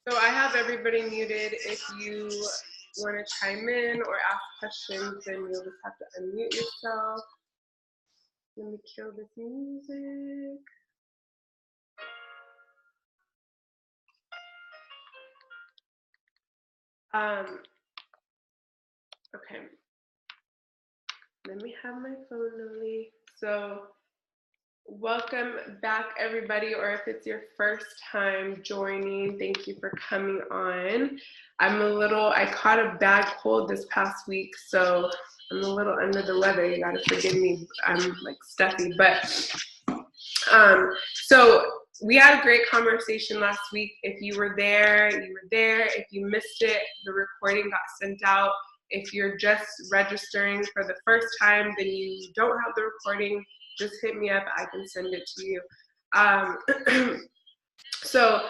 So I have everybody muted. If you want to chime in or ask questions, then you'll just have to unmute yourself. Let me kill this music. Okay. Let me have my phone, Lily. So welcome back, everybody, or if it's your first time joining, thank you for coming on. I caught a bad cold this past week, so I'm a little under the weather. You gotta forgive me. I'm like stuffy, but so we had a great conversation last week. If you were there, you were there. If you missed it, the recording got sent out. If you're just registering for the first time, then you don't have the recording, just hit me up. I can send it to you. So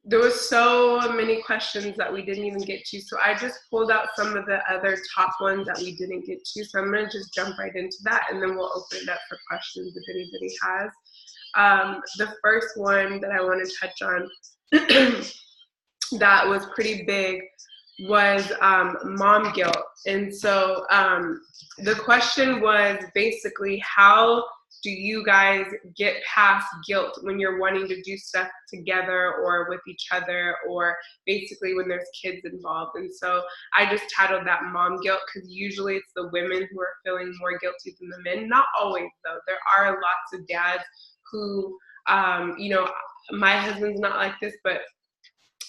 there was so many questions that we didn't even get to. So I just pulled out some of the other top ones that we didn't get to. So I'm gonna just jump right into that, and then we'll open it up for questions if anybody has. The first one that I want to touch on that was pretty big was mom guilt. And so the question was basically, how do you guys get past guilt when you're wanting to do stuff together or with each other, or basically when there's kids involved? And so I just titled that mom guilt, because usually it's the women who are feeling more guilty than the men. Not always, though. There are lots of dads who, you know, my husband's not like this, but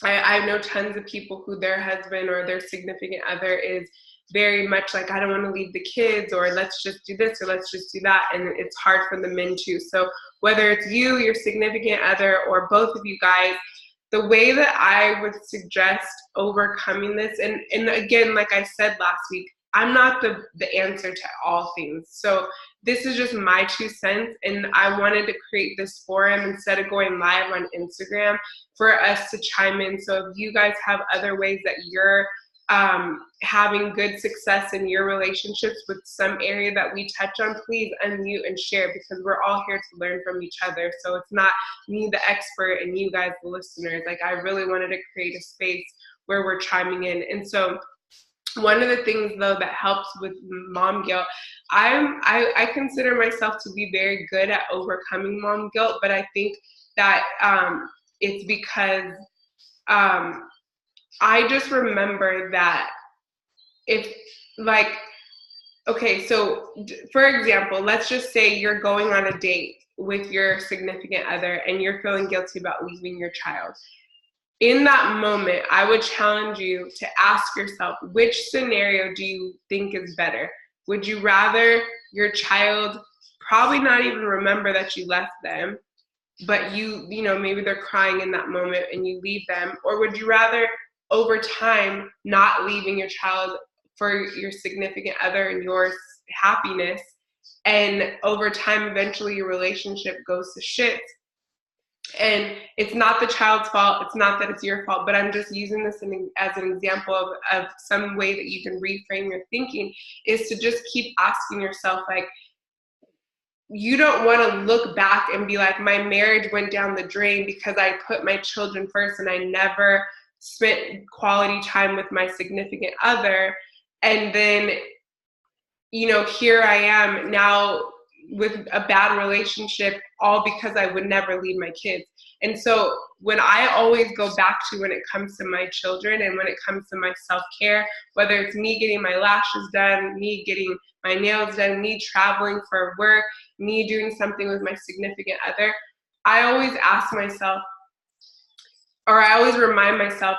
I know tons of people who their husband or their significant other is very much like, I don't want to leave the kids, or let's just do this, or let's just do that. And it's hard for the men too. So whether it's you, your significant other, or both of you guys, the way that I would suggest overcoming this, and again, like I said last week, I'm not the answer to all things. So this is just my 2 cents, and I wanted to create this forum instead of going live on Instagram for us to chime in. So if you guys have other ways that you're having good success in your relationships with some area that we touch on, please unmute and share, because we're all here to learn from each other. So it's not me, the expert, and you guys, the listeners. Like, I really wanted to create a space where we're chiming in. And so one of the things, though, that helps with mom guilt, I consider myself to be very good at overcoming mom guilt, but I think that it's because I just remember that if, like, okay, so for example, let's just say you're going on a date with your significant other and you're feeling guilty about leaving your child. In that moment, I would challenge you to ask yourself, which scenario do you think is better? Would you rather your child probably not even remember that you left them, but you know, maybe they're crying in that moment and you leave them? Or would you rather over time not leaving your child for your significant other and your happiness, and over time eventually your relationship goes to shit? And it's not the child's fault, it's not that it's your fault, but I'm just using this as an example of some way that you can reframe your thinking, is to just keep asking yourself, like, you don't want to look back and be like, my marriage went down the drain because I put my children first and I never spent quality time with my significant other. And then, you know, here I am now with a bad relationship, all because I would never leave my kids. And so when I always go back to, when it comes to my children and when it comes to my self-care, whether it's me getting my lashes done, me getting my nails done, me traveling for work, me doing something with my significant other, I always ask myself, or I always remind myself,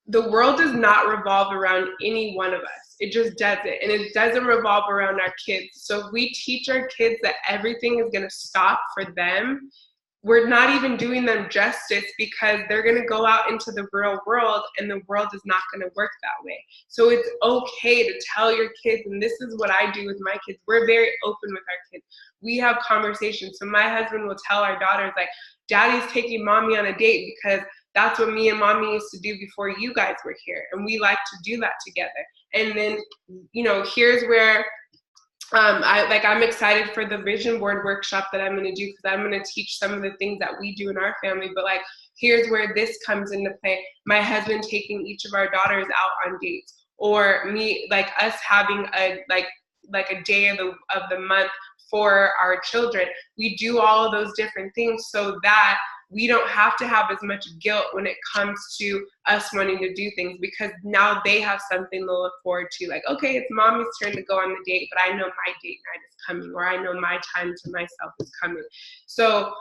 the world does not revolve around any one of us. It just doesn't. And it doesn't revolve around our kids. So if we teach our kids that everything is going to stop for them, we're not even doing them justice, because they're going to go out into the real world and the world is not going to work that way. So it's okay to tell your kids, and this is what I do with my kids. We're very open with our kids. We have conversations. So my husband will tell our daughters, like, Daddy's taking mommy on a date because that's what me and mommy used to do before you guys were here. And we like to do that together. And then, you know, here's where I'm excited for the vision board workshop that I'm going to do, because I'm going to teach some of the things that we do in our family. But like, here's where this comes into play. My husband taking each of our daughters out on dates, or me, like us having a a day of the month for our children. We do all of those different things so that we don't have to have as much guilt when it comes to us wanting to do things, because now they have something to look forward to. Like, okay, it's mommy's turn to go on the date, but I know my date night is coming, or I know my time to myself is coming. So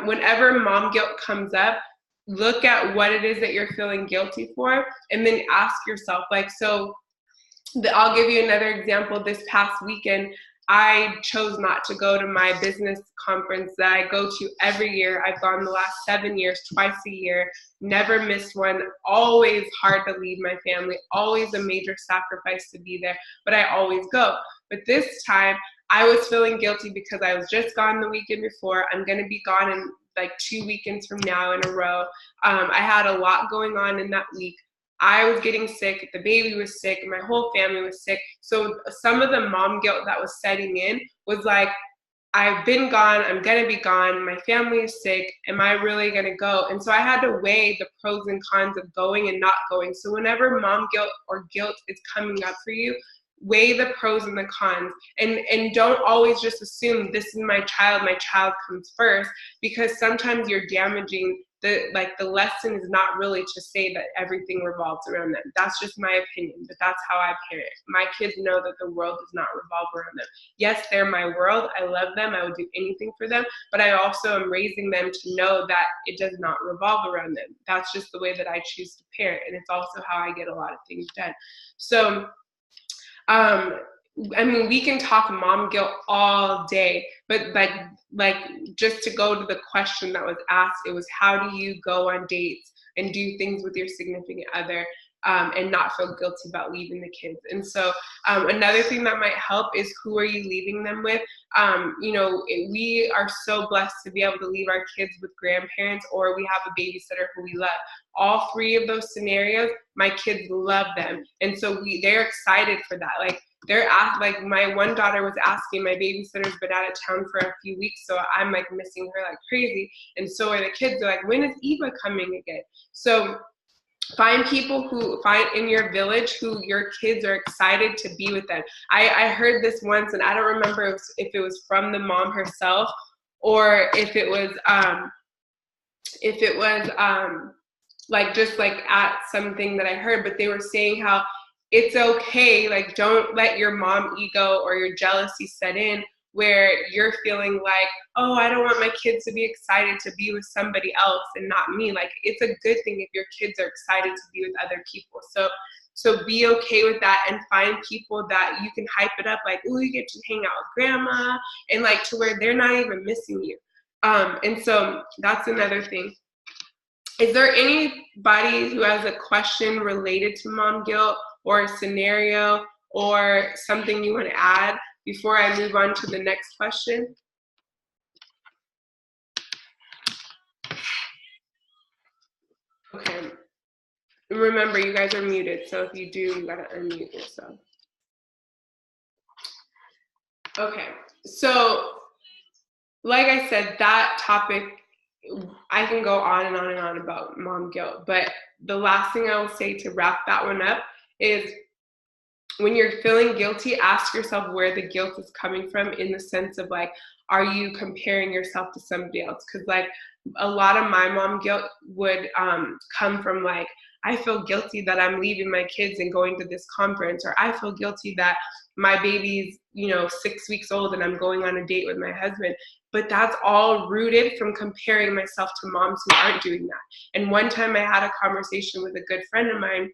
whenever mom guilt comes up, look at what it is that you're feeling guilty for, and then ask yourself, like, I'll give you another example. This past weekend, I chose not to go to my business conference that I go to every year. I've gone the last 7 years, twice a year, never missed one, always hard to leave my family, always a major sacrifice to be there, but I always go. But this time, I was feeling guilty because I was just gone the weekend before. I'm going to be gone in like 2 weekends from now in a row. I had a lot going on in that week. I was getting sick, the baby was sick, and my whole family was sick. So some of the mom guilt that was setting in was like, I've been gone, I'm gonna be gone, my family is sick, am I really gonna go? And so I had to weigh the pros and cons of going and not going. So whenever mom guilt or guilt is coming up for you, weigh the pros and the cons, and don't always just assume this is my child comes first, because sometimes you're damaging the lesson is not really to say that everything revolves around them. That's just my opinion, but that's how I parent. My kids know that the world does not revolve around them. Yes, they're my world. I love them. I would do anything for them, but I also am raising them to know that it does not revolve around them. That's just the way that I choose to parent, and it's also how I get a lot of things done. So I mean, we can talk mom guilt all day, but like just to go to the question that was asked, it was, how do you go on dates and do things with your significant other and not feel guilty about leaving the kids? And so another thing that might help is, who are you leaving them with? We are so blessed to be able to leave our kids with grandparents, or we have a babysitter who we love. All three of those scenarios, my kids love them, and so they're excited for that. Like, like my one daughter was asking, my babysitter's been out of town for a few weeks, so I'm like missing her like crazy, and so are the kids. They're like, when is Eva coming again? So find people who find in your village who your kids are excited to be with them. I heard this once, and I don't remember if it was from the mom herself, or if it was like just like at something that I heard, but they were saying how it's okay, like, don't let your mom ego or your jealousy set in where you're feeling like, oh, I don't want my kids to be excited to be with somebody else and not me. Like, it's a good thing if your kids are excited to be with other people. So be okay with that, and find people that you can hype it up, like, ooh, you get to hang out with grandma, and like to where they're not even missing you. And so that's another thing. Is there anybody who has a question related to mom guilt, or a scenario, or something you want to add before I move on to the next question? Okay. Remember, you guys are muted, so if you do, you gotta unmute yourself. Okay, so like I said, that topic, I can go on and on and on about mom guilt, but the last thing I will say to wrap that one up is, when you're feeling guilty, ask yourself where the guilt is coming from, in the sense of like, are you comparing yourself to somebody else? Because like a lot of my mom guilt would come from like, I feel guilty that I'm leaving my kids and going to this conference, or I feel guilty that my baby's 6 weeks old and I'm going on a date with my husband. But that's all rooted from comparing myself to moms who aren't doing that. And one time I had a conversation with a good friend of mine,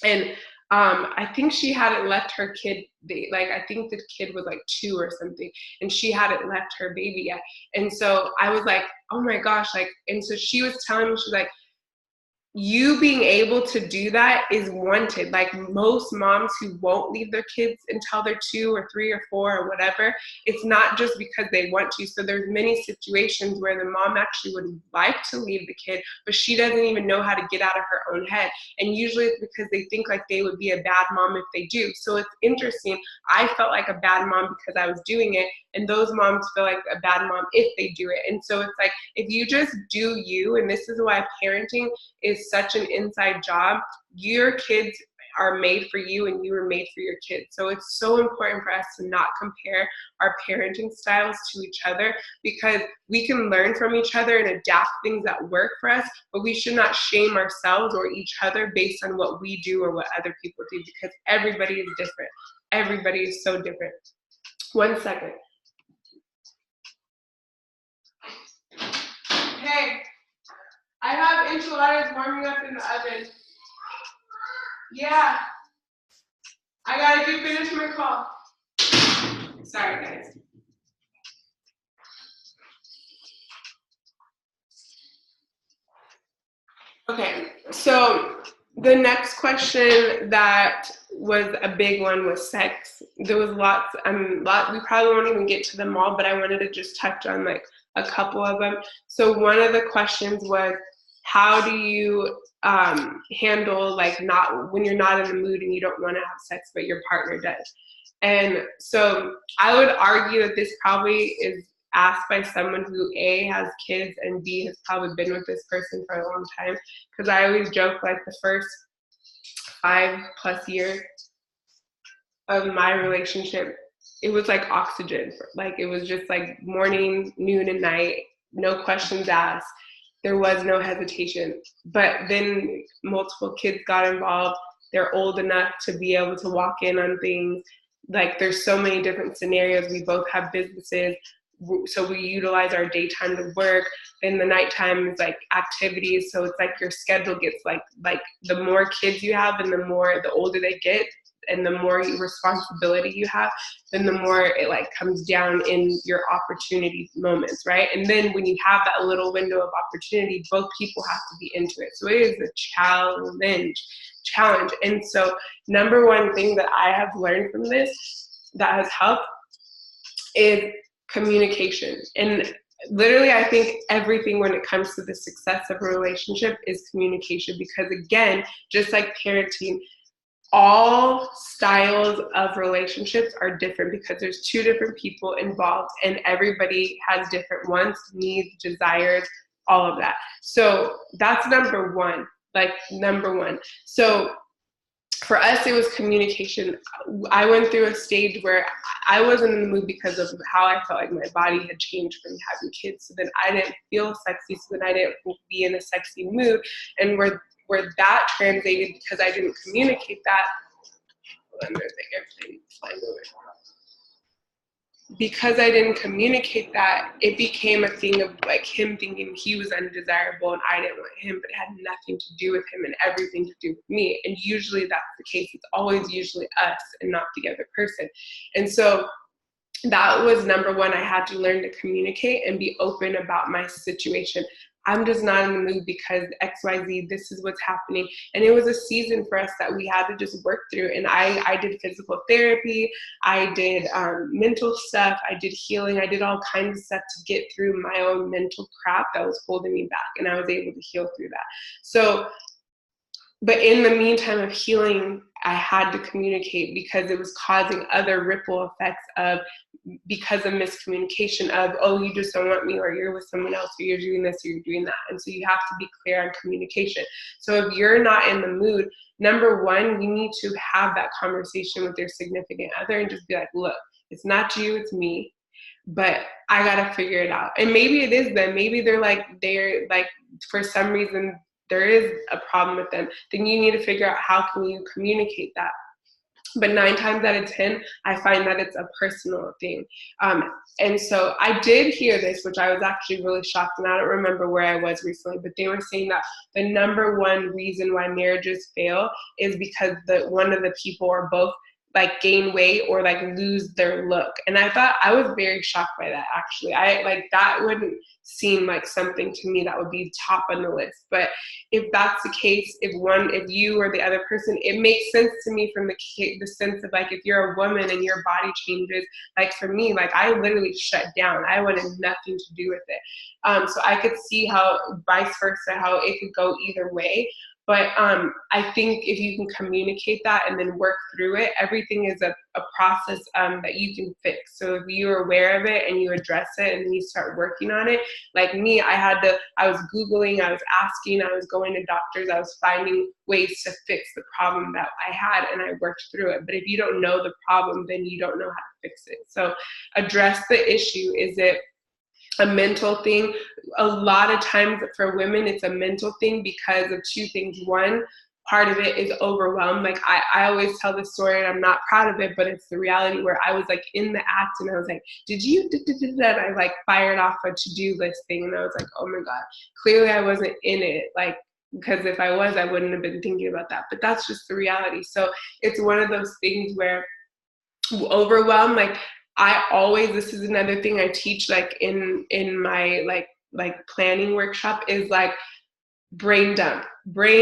and I think she hadn't left her kid, like I think the kid was like 2 or something, and she hadn't left her baby yet. And so I was like, oh my gosh, like, and so she was telling me, she's like, you being able to do that is wanted. Like most moms who won't leave their kids until they're 2 or 3 or 4 or whatever, it's not just because they want to. So there's many situations where the mom actually would like to leave the kid, but she doesn't even know how to get out of her own head. And usually it's because they think like they would be a bad mom if they do. So it's interesting. I felt like a bad mom because I was doing it, and those moms feel like a bad mom if they do it. And so it's like, if you just do you, and this is why parenting is such an inside job, your kids are made for you and you were made for your kids. So it's so important for us to not compare our parenting styles to each other, because we can learn from each other and adapt things that work for us, but we should not shame ourselves or each other based on what we do or what other people do, because everybody is different. Everybody is so different. 1 second. Hey, I have enchiladas warming up in the oven. Yeah. I gotta get finished my call. Sorry, guys. Okay, so the next question that was a big one was sex. There was lots, we probably won't even get to them all, but I wanted to just touch on like a couple of them. So one of the questions was, how do you handle like when you're not in the mood and you don't want to have sex, but your partner does? And so I would argue that this probably is asked by someone who A, has kids, and B, has probably been with this person for a long time. Because I always joke like the first 5+ years of my relationship, it was like oxygen. Like it was just like morning, noon, and night, no questions asked. There was no hesitation. But then multiple kids got involved. They're old enough to be able to walk in on things. Like there's so many different scenarios. We both have businesses, so we utilize our daytime to work. Then the nighttime is like activities. So it's like your schedule gets like the more kids you have and the older they get, and the more responsibility you have, then the more it like comes down in your opportunity moments, right? And then when you have that little window of opportunity, both people have to be into it. So it is a challenge. And so number one thing that I have learned from this that has helped is communication. And literally, I think everything when it comes to the success of a relationship is communication, because again, just like parenting, all styles of relationships are different because there's 2 different people involved, and everybody has different wants, needs, desires, all of that. So that's number one. So for us, it was communication. I went through a stage where I wasn't in the mood because of how I felt like my body had changed from having kids. So then I didn't feel sexy. So then I didn't be in a sexy mood. And where that translated, because I didn't communicate that. Because I didn't communicate that, it became a thing of like him thinking he was undesirable and I didn't want him, but it had nothing to do with him and everything to do with me. And usually that's the case. It's always usually us and not the other person. And so that was number one. I had to learn to communicate and be open about my situation. I'm just not in the mood because XYZ, this is what's happening. And it was a season for us that we had to just work through. And I did physical therapy, I did mental stuff, I did healing, I did all kinds of stuff to get through my own mental crap that was holding me back. And I was able to heal through that. So, but in the meantime of healing, I had to communicate because it was causing other ripple effects of, because of miscommunication of, oh, you just don't want me, or you're with someone else, or you're doing this, or you're doing that. And so you have to be clear on communication. So if you're not in the mood, number one, you need to have that conversation with your significant other and just be like, look, it's not you, it's me, but I gotta figure it out. And maybe it is them. Maybe they're like, for some reason, there is a problem with them. Then you need to figure out how can you communicate that. But 9 times out of 10, I find that it's a personal thing. And so I did hear this, which I was actually really shocked, and I don't remember where I was recently, but they were saying that the number one reason why marriages fail is because one of the people or both like gain weight or like lose their look. And I was very shocked by that, actually. I like that wouldn't seem like something to me that would be top on the list. But if that's the case, if you or the other person, it makes sense to me from the sense of like, if you're a woman and your body changes, like for me, like I literally shut down. I wanted nothing to do with it. So I could see how vice versa, how it could go either way. But I think if you can communicate that and then work through it, everything is a process that you can fix. So if you're aware of it and you address it and then you start working on it, like me, I was Googling, I was asking, I was going to doctors, I was finding ways to fix the problem that I had, and I worked through it. But if you don't know the problem, then you don't know how to fix it. So address the issue. Is it a mental thing? A lot of times for women, it's a mental thing because of two things. One, part of it is overwhelmed. Like I always tell this story and I'm not proud of it, but it's the reality where I was like in the act and I was like, did you, and I like fired off a to-do list thing. And I was like, oh my God, clearly I wasn't in it. Like, because if I was, I wouldn't have been thinking about that. But that's just the reality. So it's one of those things where overwhelm, like this is another thing I teach like in my like planning workshop, is like brain dump. Before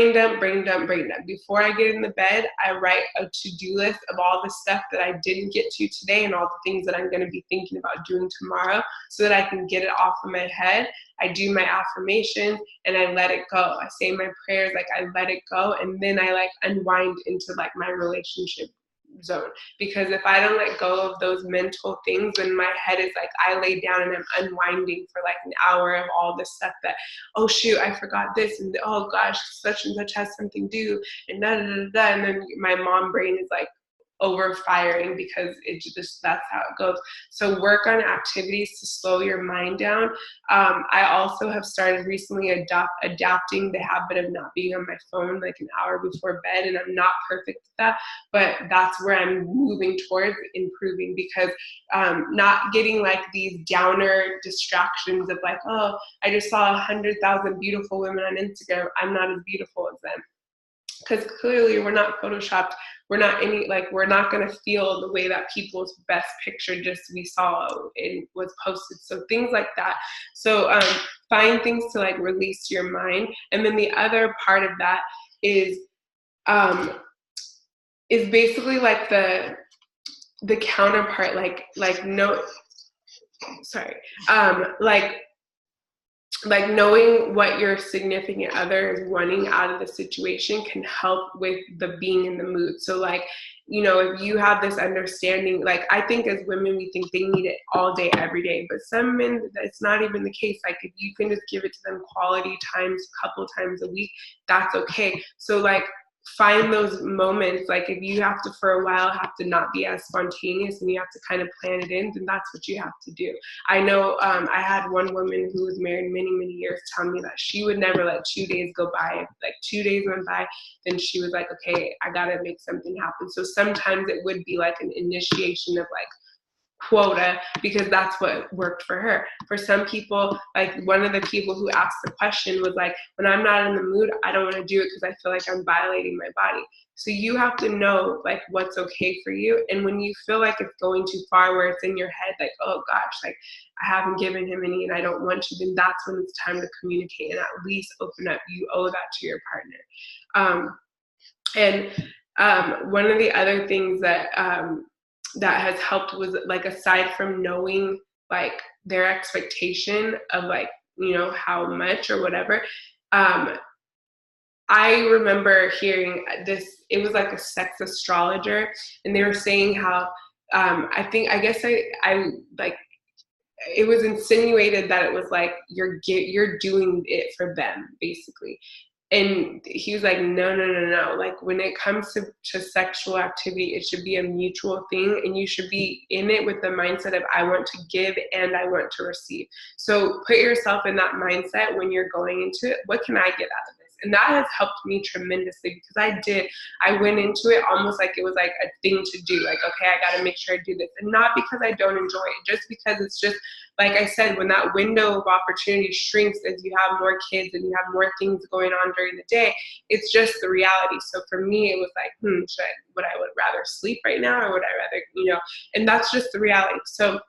I get in the bed, I write a to-do list of all the stuff that I didn't get to today and all the things that I'm going to be thinking about doing tomorrow so that I can get it off of my head. I do my affirmations and I let it go. I say my prayers, like I let it go, and then I like unwind into like my relationship zone. Because if I don't let go of those mental things, then my head is like, I lay down and I'm unwinding for like an hour of all this stuff that, oh shoot, I forgot this, and oh gosh, such and such has something due, and da da da da, and then my mom brain is like over firing because that's how it goes. So work on activities to slow your mind down. I also have started recently adapting the habit of not being on my phone like an hour before bed, and I'm not perfect at that, but that's where I'm moving towards improving, because not getting like these downer distractions of like, oh, I just saw 100,000 beautiful women on Instagram, I'm not as beautiful as them. Because clearly we're not photoshopped. We're not going to feel the way that people's best picture just we saw and was posted. So things like that. So find things to like release your mind. And then the other part of that is basically like the counterpart, like knowing what your significant other is wanting out of the situation can help with the being in the mood. So like, you know, if you have this understanding, like I think as women, we think they need it all day, every day, but some men, that's not even the case. Like if you can just give it to them quality times, a couple times a week, that's okay. So like, find those moments. Like if you have to for a while have to not be as spontaneous and you have to kind of plan it in, then that's what you have to do. I know I had one woman who was married many years tell me that she would never let 2 days go by. If like 2 days went by, then she was like, okay, I gotta make something happen. So sometimes it would be like an initiation of like quota, because that's what worked for her. For some people, like one of the people who asked the question was like, when I'm not in the mood, I don't want to do it because I feel like I'm violating my body. So you have to know like what's okay for you. And when you feel like it's going too far, where it's in your head, like, oh gosh, like I haven't given him any and I don't want to, then that's when it's time to communicate and at least open up. You owe that to your partner. One of the other things that that has helped was like, aside from knowing like their expectation of like, you know, how much or whatever, I remember hearing this, it was like a sex astrologer, and they were saying how I guess like, it was insinuated that it was like you're doing it for them basically. And he was like, no. Like when it comes to sexual activity, it should be a mutual thing, and you should be in it with the mindset of I want to give and I want to receive. So put yourself in that mindset when you're going into it. What can I get out of this? And that has helped me tremendously, because I went into it almost like it was like a thing to do. Like, okay, I got to make sure I do this. And not because I don't enjoy it, just because it's just, like I said, when that window of opportunity shrinks as you have more kids and you have more things going on during the day, it's just the reality. So for me, it was like, would I rather sleep right now, or would I rather, and that's just the reality. So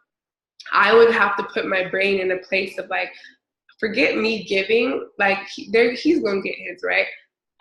I would have to put my brain in a place of like, forget me giving, like he's going to get his, right?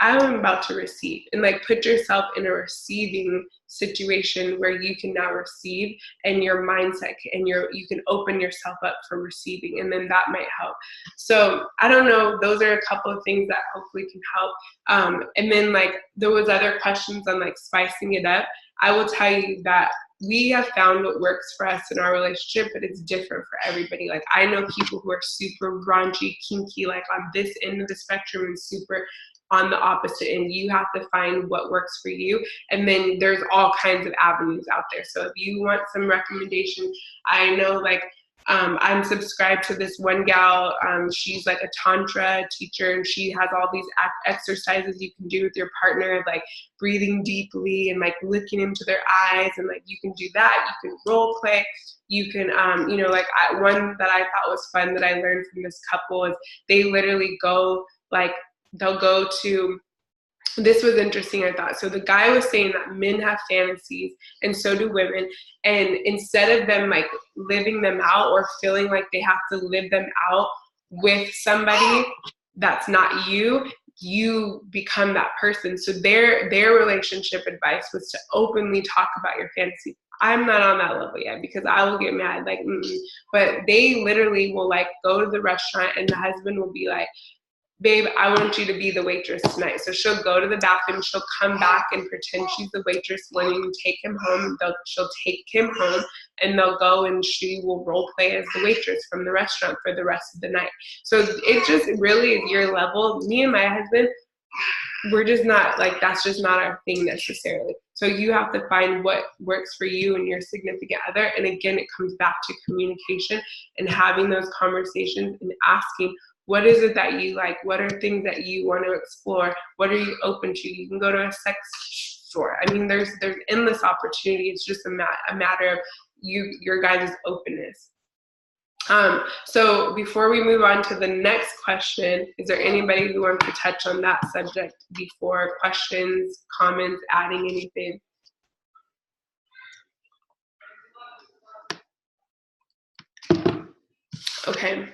I'm about to receive, and like put yourself in a receiving situation where you can now receive, and your mindset and you can open yourself up for receiving, and then that might help. So I don't know, those are a couple of things that hopefully can help. And then like there was other questions on like spicing it up. I will tell you that we have found what works for us in our relationship, but it's different for everybody. Like I know people who are super raunchy, kinky, like on this end of the spectrum, and super on the opposite end. You have to find what works for you. And then there's all kinds of avenues out there. So if you want some recommendations, I know like I'm subscribed to this one gal. She's like a Tantra teacher, and she has all these exercises you can do with your partner, like breathing deeply and like looking into their eyes, and like you can do that. You can role play. You can, one that I thought was fun that I learned from this couple is they literally go like, they'll go to, this was interesting, I thought. So the guy was saying that men have fantasies, and so do women. And instead of them like living them out or feeling like they have to live them out with somebody that's not you, you become that person. So their relationship advice was to openly talk about your fantasy. I'm not on that level yet, because I will get mad, like, but they literally will like go to the restaurant, and the husband will be like, babe, I want you to be the waitress tonight. So she'll go to the bathroom, she'll come back and pretend she's the waitress, wanting to take him home. She'll take him home, and they'll go and she will role play as the waitress from the restaurant for the rest of the night. So it just really is your level. Me and my husband, we're just not like, that's just not our thing necessarily. So you have to find what works for you and your significant other. And again, it comes back to communication and having those conversations and asking, what is it that you like? What are things that you want to explore? What are you open to? You can go to a sex store. I mean, there's endless opportunity. It's just a matter of your guys' openness. So before we move on to the next question, is there anybody who wants to touch on that subject before questions, comments, adding anything? Okay.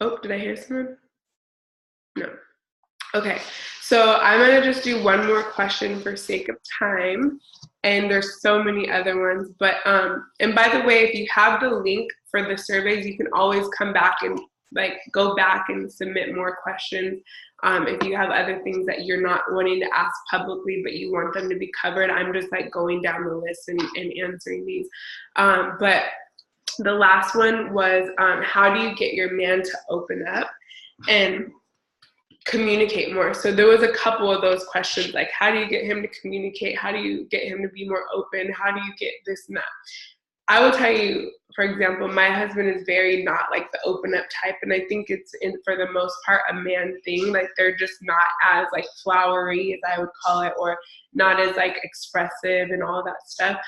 Oh, did I hear someone? No. Okay, so I'm gonna just do one more question for sake of time, and there's so many other ones, but and by the way, if you have the link for the surveys, you can always come back and like go back and submit more questions. If you have other things that you're not wanting to ask publicly, but you want them to be covered, I'm just like going down the list and answering these. But the last one was, how do you get your man to open up and communicate more? So there was a couple of those questions, like how do you get him to communicate? How do you get him to be more open? How do you get this and that? I will tell you, for example, my husband is very not like the open up type, and I think it's for the most part a man thing. Like they're just not as like flowery, as I would call it, or not as like expressive and all that stuff.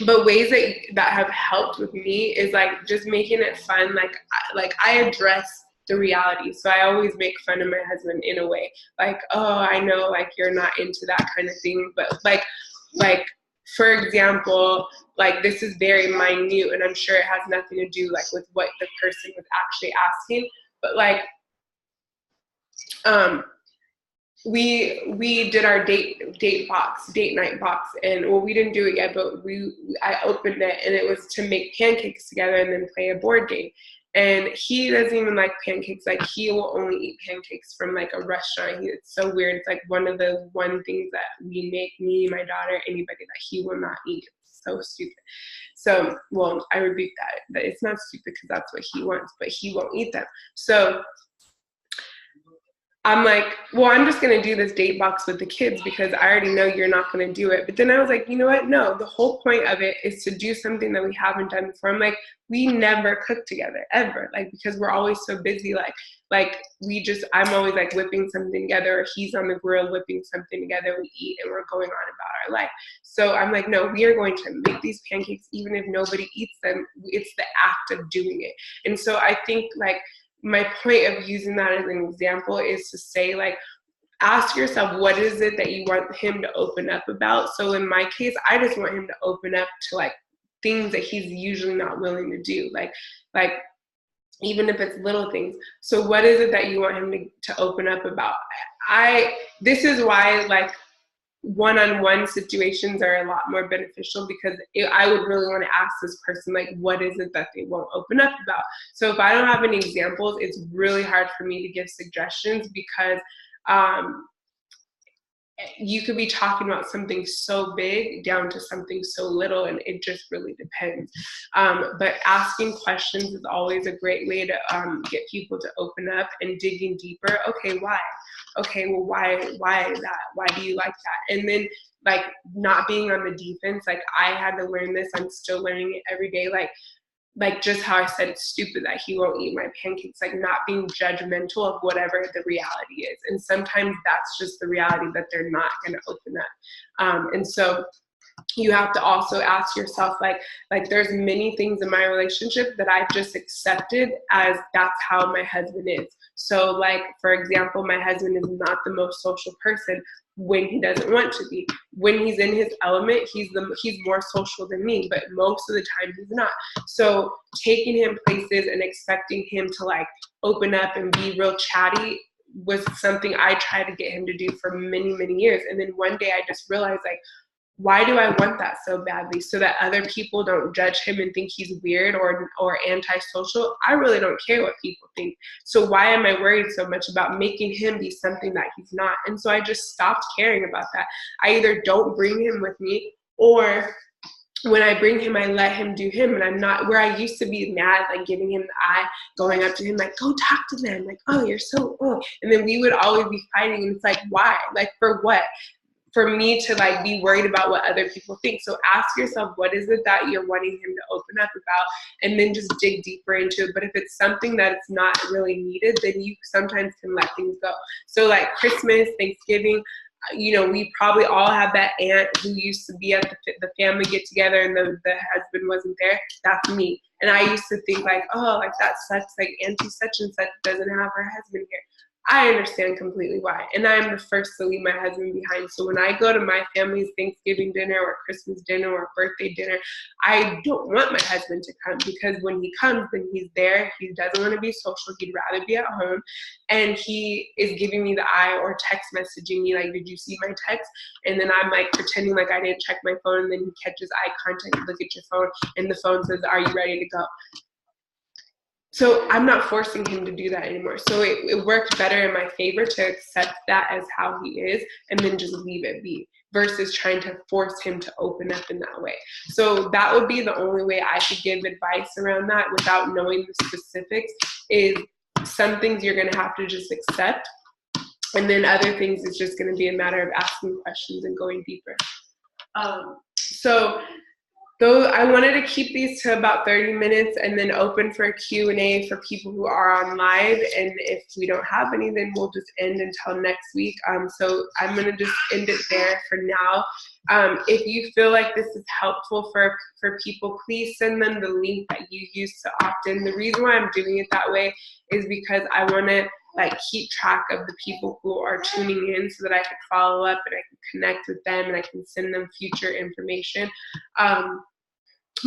But ways that have helped with me is like just making it fun. Like I address the reality. So I always make fun of my husband in a way, like, oh, I know like you're not into that kind of thing, but like for example, like this is very minute, and I'm sure it has nothing to do like with what the person was actually asking, but like we did our date night box, and well, we didn't do it yet, but I opened it, and it was to make pancakes together and then play a board game. And he doesn't even like pancakes. Like he will only eat pancakes from like a restaurant. It's so weird. It's like one of the things that we make, me, my daughter, anybody, that he will not eat. It's so stupid. So, well, I rebuke that. It's not stupid because that's what he wants, but he won't eat them. So I'm like, well, I'm just going to do this date box with the kids because I already know you're not going to do it. But then I was like, you know what? No, the whole point of it is to do something that we haven't done before. I'm like, we never cook together ever. Like, because we're always so busy. I'm always like whipping something together, or he's on the grill whipping something together. We eat and we're going on about our life. So I'm like, no, we are going to make these pancakes even if nobody eats them. It's the act of doing it. And so I think like, my point of using that as an example is to say, like, ask yourself, what is it that you want him to open up about? So in my case, I just want him to open up to like things that he's usually not willing to do. Like even if it's little things. So what is it that you want him to open up about? This is why like one-on-one situations are a lot more beneficial, because I would really want to ask this person, like, what is it that they won't open up about? So if I don't have any examples, it's really hard for me to give suggestions, because you could be talking about something so big down to something so little, and it just really depends. But asking questions is always a great way to get people to open up and digging deeper. Okay, why? Okay, well, why that? Why do you like that? And then like not being on the defense. Like I had to learn this. I'm still learning it every day. Like just how I said it's stupid that he won't eat my pancakes, like not being judgmental of whatever the reality is. And sometimes that's just the reality, that they're not going to open up. And so you have to also ask yourself, like there's many things in my relationship that I've just accepted as that's how my husband is. So like, for example, my husband is not the most social person when he doesn't want to be. When he's in his element, he's more social than me, but most of the time he's not. So taking him places and expecting him to like open up and be real chatty was something I tried to get him to do for many, many years. And then one day I just realized, like, why do I want that so badly? So that other people don't judge him and think he's weird or antisocial. I really don't care what people think. So why am I worried so much about making him be something that he's not? And so I just stopped caring about that. I either don't bring him with me, or when I bring him, I let him do him. And I'm not where I used to be mad, like giving him the eye, going up to him, like, go talk to them. Like, oh, you're so, oh. And then we would always be fighting. And it's like, why? Like, for what? For me to like be worried about what other people think. So ask yourself, what is it that you're wanting him to open up about, and then just dig deeper into it. But if it's something that it's not really needed, then you sometimes can let things go. So like Christmas, Thanksgiving, you know, we probably all have that aunt who used to be at the family get together and the husband wasn't there. That's me. And I used to think like, oh, like that sucks, like auntie such and such doesn't have her husband here. I understand completely why. And I'm the first to leave my husband behind. So when I go to my family's Thanksgiving dinner or Christmas dinner or birthday dinner, I don't want my husband to come, because when he comes, then he's there. He doesn't want to be social. He'd rather be at home. And he is giving me the eye or text messaging me, like, did you see my text? And then I'm like pretending like I didn't check my phone. And then he catches eye contact, look at your phone, and the phone says, are you ready to go? So I'm not forcing him to do that anymore. So it worked better in my favor to accept that as how he is, and then just leave it be, versus trying to force him to open up in that way. So that would be the only way I could give advice around that without knowing the specifics. Is some things you're going to have to just accept, and then other things it's just going to be a matter of asking questions and going deeper. Though I wanted to keep these to about 30 minutes and then open for a Q&A for people who are on live. And if we don't have any, then we'll just end until next week. So I'm going to just end it there for now. If you feel like this is helpful for people, please send them the link that you use to opt in. The reason why I'm doing it that way is because I want to like keep track of the people who are tuning in, so that I can follow up and I can connect with them and I can send them future information.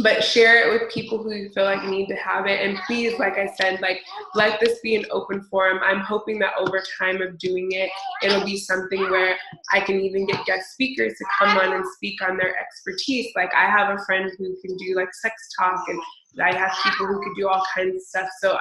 But share it with people who you feel like need to have it. And please, like I said, like let this be an open forum. I'm hoping that over time of doing it, it'll be something where I can even get guest speakers to come on and speak on their expertise. Like I have a friend who can do like sex talk, and I have people who could do all kinds of stuff. So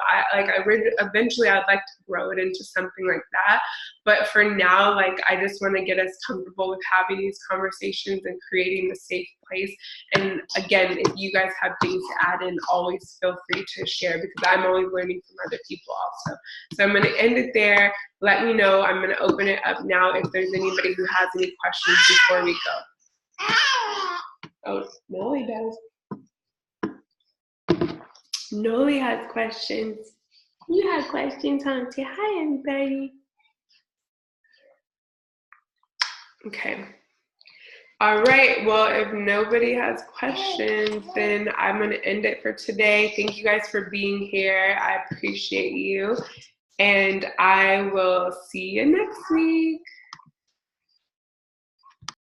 eventually I'd like to grow it into something like that. But for now, like, I just want to get us comfortable with having these conversations and creating a safe place. And again, if you guys have things to add in, always feel free to share, because I'm always learning from other people also. So I'm going to end it there. Let me know. I'm going to open it up now if there's anybody who has any questions before we go. Oh, Noli does. Noli has questions. You have questions, huh? Say hi, everybody. Okay. All right. Well, if nobody has questions, then I'm going to end it for today. Thank you guys for being here. I appreciate you. And I will see you next week.